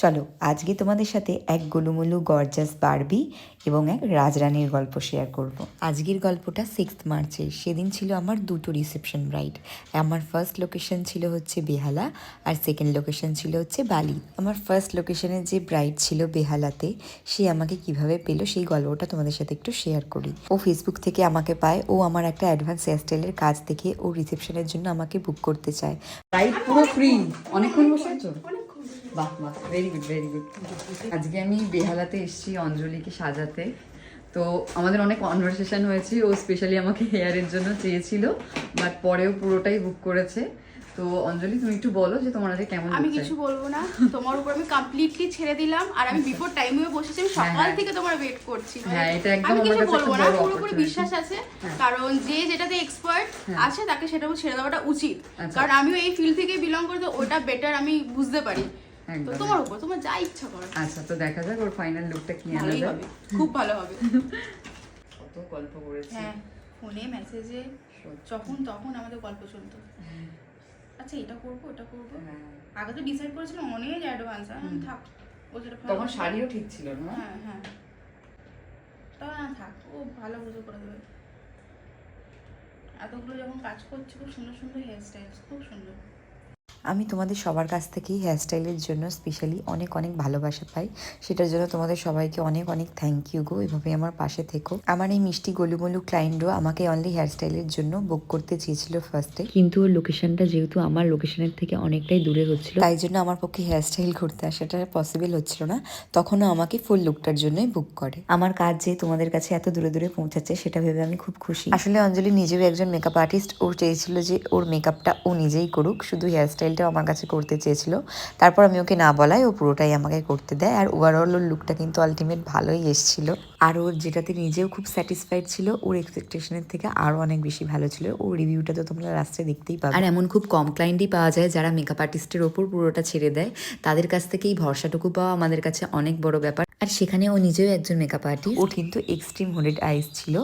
চলো আজকে তোমাদের সাথে এক গোলুমোলু গর্জাস বারবি এবং এক রাজরানীর গল্প শেয়ার করব। আজকের গল্পটা 6 মার্চের। সেদিন ছিল আমার দুটো রিসেপশন রাইড। আমার ফার্স্ট লোকেশন ছিল হচ্ছে বেহালা আর সেকেন্ড লোকেশন ছিল হচ্ছে বালি। আমার ফার্স্ট লোকেশনের যে ব্রাইড ছিল বেহালাতে, সে আমাকে কিভাবে পেলো সেই গল্পটা তোমাদের সাথে একটু শেয়ার করি। ও ফেসবুক থেকে আমাকে পায়, ও আমার একটা অ্যাডভান্স হেয়ারস্টাইলের কাজ দেখে ও রিসেপশনের জন্য আমাকে বুক করতে চায়। রাইড পুরো ফ্রি। অনেকক্ষণ বসে আছো? বাহ বাহ, ভেরি গুড ভেরি গুড। আজকে আমি বেহালাতে এসেছি অঞ্জলিকে সাজাতে। তো আমাদের অনেক কনভারসেশন হয়েছে। ও স্পেশালি আমাকে হেয়ারের জন্য চেয়েছিল, বাট পরেও পুরোটাই বুক করেছে। তো অঞ্জলি, তুমি একটু বলো যে তোমার আজকে কেমন? আমি কিছু বলবো না, তোমার উপর আমি কমপ্লিটলি ছেড়ে দিলাম। আর আমি বিফোর টাইমেও বসেছি, আমি সকাল থেকে তোমার ওয়েট করছি। হ্যাঁ, এটা একদম আমি আমার কিছু কাছে বলবো একটা না, বড় পুরোপুরি বিশ্বাস আছে। কারণ যে যেটাতে এক্সপার্ট আছে তাকে সেটাও ছেড়ে দেওয়াটা উচিত। কারণ আমিও এই ফিল্ড থেকে বিলং করি, তো ওটা বেটার আমি বুঝতে পারি। তো তোমার উপর, তোমার যা ইচ্ছা করো। আচ্ছা, তো দেখা যাক ওর ফাইনাল লুকটা কি আনা যায়। হবে, খুব ভালো হবে। কত গল্প করেছি। হ্যাঁ, ফোনে মেসেজে যখন তখন আমাদের গল্প চলতো। আচ্ছা, এটা করবো ওটা করবো, আগে তো ডিসাইড করেছিলাম অনেক অ্যাডভান্স। থাক, ও যেটা তখন শাড়িও ঠিক ছিল না। হ্যাঁ হ্যাঁ, তা না থাক, ও ভালো বুঝে করে দেবে। এতগুলো যখন কাজ করছে, খুব সুন্দর সুন্দর হেয়ার স্টাইল, খুব সুন্দর। আমি তোমাদের সবার কাছ থেকেই হেয়ারস্টাইলের জন্য স্পেশালি অনেক অনেক ভালোবাসা পাই। সেটার জন্য তোমাদের সবাইকে অনেক অনেক থ্যাংক ইউ গো। এভাবে আমার পাশে থেকো। আমার এই মিষ্টি গোলুমোলু ক্লায়েন্টও আমাকে অনলি হেয়ারস্টাইলের জন্য বুক করতে চেয়েছিল ফার্স্টে, কিন্তু ওর লোকেশনটা যেহেতু আমার লোকেশনের থেকে অনেকটাই দূরে হচ্ছিল, তাই জন্য আমার পক্ষে হেয়ারস্টাইল করতে আসাটা পসিবল হচ্ছিল না। তখনও আমাকে ফুল লুকটার জন্যই বুক করে। আমার কাজ যে তোমাদের কাছে এত দূরে দূরে পৌঁছাচ্ছে সেটা ভেবে আমি খুব খুশি। আসলে অঞ্জলি নিজেও একজন মেকআপ আর্টিস্ট। ও চেয়েছিল যে ওর মেকআপটা ও নিজেই করুক, শুধু হেয়ারস্টাইলটাও আমার কাছে করতে চেয়েছিল। তারপর আমি ওকে না বলাই ও পুরোটাই আমাকে করতে দেয়। আর ওভারঅল ওর লুকটা কিন্তু আলটিমেট ভালোই এসেছিল। আর ওর যেটাতে নিজেও খুব স্যাটিসফাইড ছিল, ওর এক্সপেকটেশনের থেকে আরও অনেক বেশি ভালো ছিল। ওর রিভিউটা তো তোমরা লাস্টে দেখতেই পাবে। আর এমন খুব কম ক্লায়েন্টই পাওয়া যায় যারা মেকআপ আর্টিস্টের ওপর পুরোটা ছেড়ে দেয়। তাদের কাছ থেকে এই ভরসাটুকু পাওয়া আমাদের কাছে অনেক বড় ব্যাপার। আর সেখানে ও নিজেও একজন মেকআপ আর্টিস্ট। ও কিন্তু এক্সট্রিম হোডেড আইস ছিল।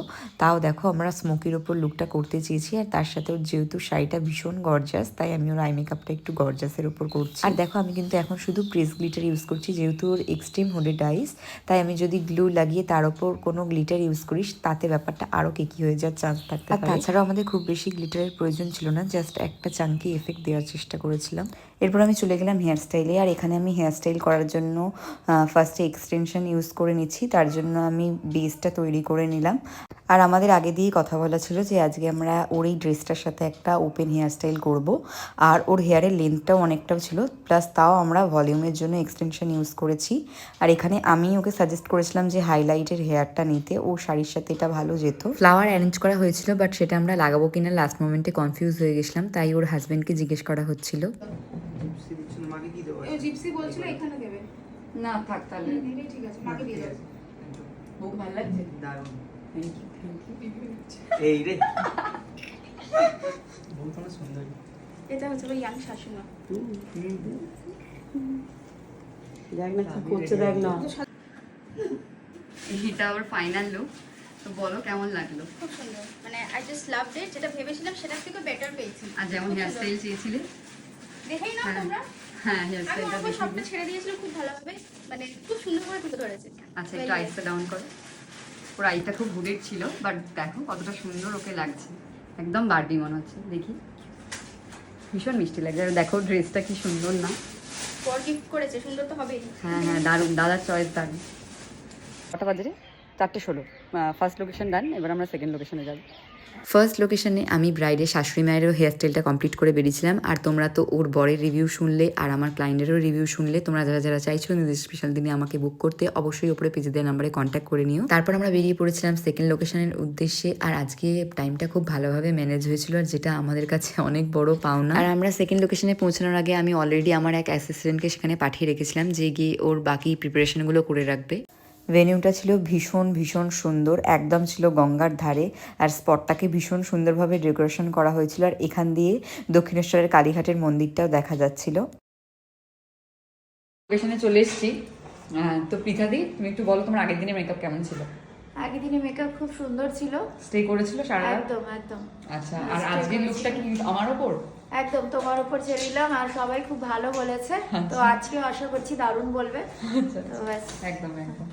তাও দেখো, আমরা স্মোকির ওপর লুকটা করতে চেয়েছি। আর তার সাথে ওর যেহেতু শাড়িটা ভীষণ গর্জাস, তাই আমি ওর আই মেকআপটা একটু গর্জাসের ওপর করছি। আর দেখো, আমি কিন্তু এখন শুধু প্রেস গ্লিটার ইউজ করছি, যেহেতু ওর এক্সট্রিম হোডেড আইস। তাই আমি যদি গ্লু লাগিয়ে তার ওপর কোনো গ্লিটার ইউজ করি, তাতে ব্যাপারটা আরও কেকি হয়ে যাওয়ার চান্স থাকতে পারে। তাছাড়াও আমাদের খুব বেশি গ্লিটারের প্রয়োজন ছিল না, জাস্ট একটা চাঙ্কি এফেক্ট দেওয়ার চেষ্টা করেছিলাম। এরপর আমি চলে গেলাম হেয়ারস্টাইলে। আর এখানে আমি হেয়ারস্টাইল করার জন্য ফার্স্টে এক্সটেনশন ইউজ করে নিচ্ছি। তার জন্য আমি বেসটা তৈরি করে নিলাম। আর আমাদের আগে দিয়েই কথা বলা ছিল যে আজকে আমরা ওর এই ড্রেসটার সাথে একটা ওপেন হেয়ারস্টাইল করব। আর ওর হেয়ারের লেন্থটাও অনেকটাও ছিল, প্লাস তাও আমরা ভলিউমের জন্য এক্সটেনশন ইউজ করেছি। আর এখানে আমি ওকে সাজেস্ট করেছিলাম যে হাইলাইটের হেয়ারটা নিতে, ও শাড়ির সাথে এটা ভালো যেত। ফ্লাওয়ার অ্যারেঞ্জ করা হয়েছিল, বাট সেটা আমরা লাগাবো কিনা লাস্ট মোমেন্টে কনফিউজ হয়ে গেছিলাম, তাই ওর হাজবেন্ডকে জিজ্ঞেস করা হচ্ছিল। জিপসি বলছিল এখানে দেবে না, থাক তাহলে। ঠিক আছে, মাকে দিয়ে দাও। খুব ভালো লাগছে, দারুণ। Thank you thank you. এই রে বহুত অনেক সুন্দর। এটা হচ্ছে ওই ইয়াং শাশুমা। দেখ না কি করছে, দেখ না। এটা ওর ফাইনাল লুক। তো বলো কেমন লাগলো? খুব সুন্দর, মানে আই জাস্ট লাভড ইট। যেটা ভেবেছিলাম সেটার থেকে বেটার পেয়েছি। আর যেমন হেয়ারস্টাইল চেয়েছিলে, দেখেই নাও তোমরা। হ্যাঁ আমি হেয়ারস্টাইলটা ওকে সবটা ছেড়ে দিয়েছিলাম খুব ভালোভাবে, মানে খুব সুন্দর করে তুলে ধরেছে। আচ্ছা, একটু আইসটা ডাউন করো। ওর আইটা খুব হুডেড ছিল, বাট দেখো কতটা সুন্দর ওকে লাগছে। একদম বারবি মনে হচ্ছে। দেখি, ভীষণ মিষ্টি লাগছে। আর দেখো ড্রেসটা কি সুন্দর না? পর গিফট করেছে, সুন্দর তো হবেই। হ্যাঁ হ্যাঁ, দারুণ। দাদার চয়েস দারুণ। কটা বাজে? 4:16। ফার্স্ট লোকেশন ডান। এবার আমরা সেকেন্ড লোকেশনে যাব। ফার্স্ট লোকেশনে আমি ব্রাইডের শাশুড়ি মায়েরও হেয়ারস্টাইলটা কমপ্লিট করে বেরিয়েছিলাম। আর তোমরা তো ওর বরের রিভিউ শুনলে, আর আমার ক্লায়েন্টেরও রিভিউ শুনলে। তোমরা যারা যারা চাইছো নির্দিষ্ট স্পেশাল দিনে আমাকে বুক করতে, অবশ্যই ওপরে পেজে দেওয়া নাম্বারে কন্ট্যাক্ট করে নিও। তারপর আমরা বেরিয়ে পড়েছিলাম সেকেন্ড লোকেশনের উদ্দেশ্যে। আর আজকে টাইমটা খুব ভালোভাবে ম্যানেজ হয়েছিল, আর যেটা আমাদের কাছে অনেক বড় পাওনা। আর আমরা সেকেন্ড লোকেশনে পৌঁছানোর আগে আমি অলরেডি আমার এক অ্যাসিস্ট্যান্টকে সেখানে পাঠিয়ে রেখেছিলাম, যে গিয়ে ওর বাকি প্রিপারেশনগুলো করে রাখবে। ভেনিউটা ছিল ভীষণ ভীষণ সুন্দর, একদম ছিল গঙ্গার ধারে। আর স্পটটাকে ভীষণ সুন্দরভাবে ডেকোরেশন করা হয়েছিল। আর এখান দিয়ে দক্ষিণেশ্বরের কালীঘাটের মন্দিরটাও দেখা যাচ্ছিল। লোকেশনে চলে এসেছি। তো পৃথাদি, তুমি একটু বলো তোমার আগের দিনের মেকআপ কেমন ছিল? আগের দিনে মেকআপ খুব সুন্দর ছিল। স্টে করেছিল সারা রাত? একদম একদম। আচ্ছা, আর আজকের লুকটা কি আমার ওপর? একদম তোমার উপর ছেড়ে দিলাম, আর সবাই খুব ভালো বলেছে, তো আজকে আশা করছি দারুণ বলবে। তো ব্যাস। একদম একদম।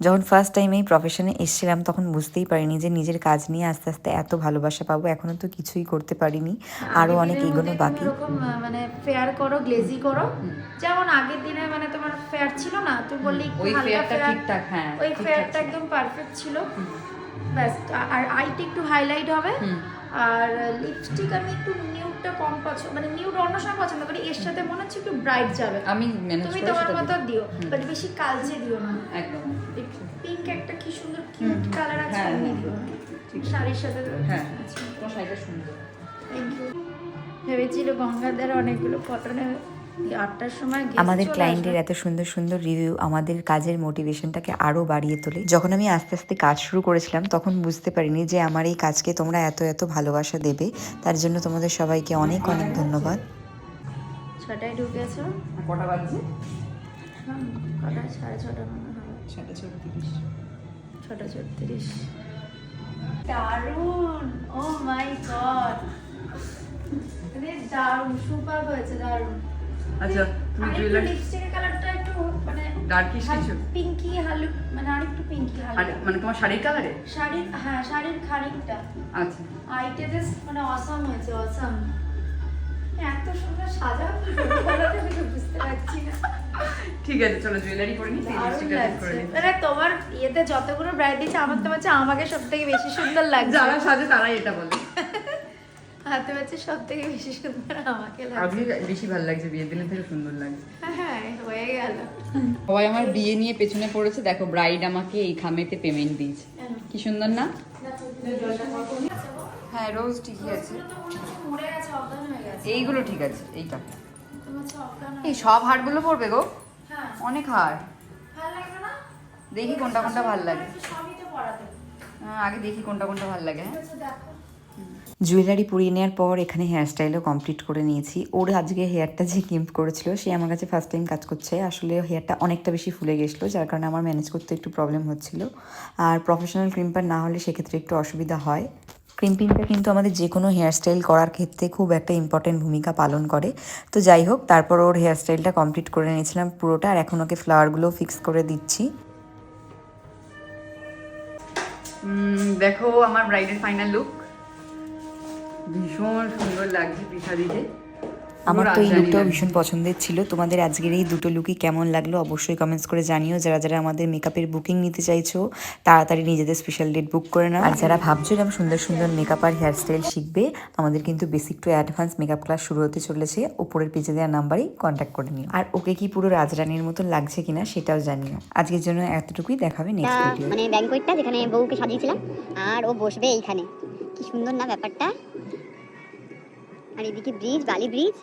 যখন ফার্স্ট টাইম এই প্রফেশনে এসেছিলাম তখন বুঝতেই পারিনি যে নিজের কাজ নিয়ে আস্তে আস্তে এত ভালোবাসা পাবো। এখনো তো কিছুই করতে পারিনি, আরও অনেক আগের দিনের এগোনো মধ্যে বাকি। কোনো রকম, মানে ফেয়ার করো, গ্লেজি করো, যেমন আগের দিনে মানে তোমার ফেয়ার ছিল না, তুই বললি একটু ওই হালকা ফেয়ারটা ফেয়ার, ঠিকঠাক, হ্যাঁ ওই ঠিকঠাক ফেয়ারটা ছিল। একদম পারফেক্ট ছিল। ব্যাস, আর আইটা একটু হাইলাইট হবে, আর লিপস্টিক আমি একটু নিউডটা কম পছন্দ, মানে নিউড অন্য সময় পছন্দ করি, এর সাথে মনে হচ্ছে একটু ব্রাইট যাবে। আমি ম্যানেজ তুমি করে তোমার সেটা মতো দিই। দিও, বাট বেশি কালচে দিও না। একদম পিঙ্ক একটা কি সুন্দর কিউট কালার আছে, হ্যাঁ, এমনি হ্যাঁ, দিও না। শাড়ির সাথে হ্যাঁ তোমার শাড়িটা সুন্দর। Thank you. ভেবেছিল গঙ্গাধার অনেকগুলো ফটো নেবে, 8টার সময় guest আমাদের চলে ক্লায়েন্টের আসবে। এত সুন্দর সুন্দর রিভিউ আমাদের কাজের মোটিভেশনটাকে আরও বাড়িয়ে তোলে। যখন আমি আস্তে আস্তে কাজ শুরু করেছিলাম তখন বুঝতে পারিনি যে আমার এই কাজকে তোমরা এত এত ভালোবাসা দেবে। তার জন্য তোমাদের সবাইকে অনেক অনেক ধন্যবাদ। 6টায় ঢুকেছো? আর কটা বাজছে? কটা? 6:30 মনে হবে। 6:34। 6:34। দারুণ, ও মাই গড, মানে দারুণ, সুপার হয়েছে, দারুণ। আচ্ছা তুমি জুয়েলারি লিপস্টিকের কালারটা একটু মানে ডার্কিশ কিছু, পিঙ্কি হালু, মানে আরেকটু পিঙ্কি আর হালু। মানে তোমার শাড়ির কালারে? শাড়ির, হ্যাঁ শাড়ির খানিকটা। আচ্ছা আইটা জাস্ট মানে অসাম হয়েছে, অসাম। এত সুন্দর সাজাও কি করে বলো তো, আমি বুঝতে পারছি না। ঠিক আছে, চলো জুয়েলারি করে নিই, দারুণ লিপস্টিকটা ঠিক করে লাগছে। নিই। মানে তোমার ইয়েতে যতগুলো ব্রাইড দিচ্ছে আমার তো হচ্ছে আমাকে সব থেকে বেশি সুন্দর লাগছে। যারা সাজে তারাই এটা বলে। হাতে হচ্ছে সব থেকে বেশি সুন্দর আমাকে লাগছে। আজকে বেশি ভালো লাগছে, বিয়ের দিনের থেকে সুন্দর লাগছে। হ্যাঁ হয়ে গেল। সবাই আমার বিয়ে নিয়ে পেছনে পড়েছে, দেখো ব্রাইড আমাকে এই খামেতে পেমেন্ট দিয়েছে, কি সুন্দর না? হ্যাঁ রোজ ঠিকই আছে, মরে গেছে, অজ্ঞান হয়ে গেছে। এইগুলো ঠিক আছে, এইটা তোমার হচ্ছে অজ্ঞান হয়ে এই সব হারগুলো পড়বে গো, হ্যাঁ, অনেক হার। ভালো লাগবে না? দেখি কোনটা কোনটা ভালো লাগে। সবই তো পড়াতে। আগে দেখি কোনটা কোনটা ভালো লাগে। হ্যাঁ আচ্ছা দেখো। জুয়েলারি পরিয়ে নেওয়ার পর এখানে হেয়ারস্টাইলও কমপ্লিট করে নিয়েছি। ওর আজকে হেয়ারটা যে কিম্প করেছিল সে আমার কাছে ফার্স্ট টাইম কাজ করছে। আসলে হেয়ারটা অনেকটা বেশি ফুলে গেছিলো, যার কারণে আমার ম্যানেজ করতে একটু প্রবলেম হচ্ছিল। আর প্রফেশনাল ক্রিম্পার না হলে সেক্ষেত্রে একটু অসুবিধা হয়। ক্রিম্পিংটা কিন্তু আমাদের যে কোনো হেয়ারস্টাইল করার ক্ষেত্রে খুব একটা ইম্পর্টেন্ট ভূমিকা পালন করে। তো যাই হোক, তারপর ওর হেয়ারস্টাইলটা কমপ্লিট করে নিয়েছিলাম পুরোটা, আর এখন ওকে ফ্লাওয়ারগুলো ফিক্স করে দিচ্ছি। দেখো আমার ব্রাইডের ফাইনাল লুক, ভীষণ সুন্দর লাগছে পৃথা দিকে। আমার তো এই লুকটাও ভীষণ পছন্দের ছিল। তোমাদের আজকের এই দুটো লুকই কেমন লাগলো অবশ্যই কমেন্টস করে জানিও। যারা যারা আমাদের মেকআপের বুকিং নিতে চাইছো তাড়াতাড়ি নিজেদের স্পেশাল ডেট বুক করে নাও। আর যারা ভাবছো এরকম সুন্দর সুন্দর মেকআপ আর হেয়ারস্টাইল শিখবে, আমাদের কিন্তু basic to advance makeup class শুরু হতে চলেছে। উপরের পেজে দেওয়া নাম্বারেই কন্ট্যাক্ট করে নিও। আর ওকে কি পুরো রাজরানীর মতো লাগছে কিনা সেটাও জানিও। আজকের জন্য এতটুকুই, দেখাবে নেক্সট ভিডিও। মানে ব্যাংকোয়েটটা যেখানে বউকে সাজিয়েছিলাম, আর ও বসবে এইখানে, কি সুন্দর না ব্যাপারটা। আর এদিকে ব্রিজ, বালি ব্রিজ,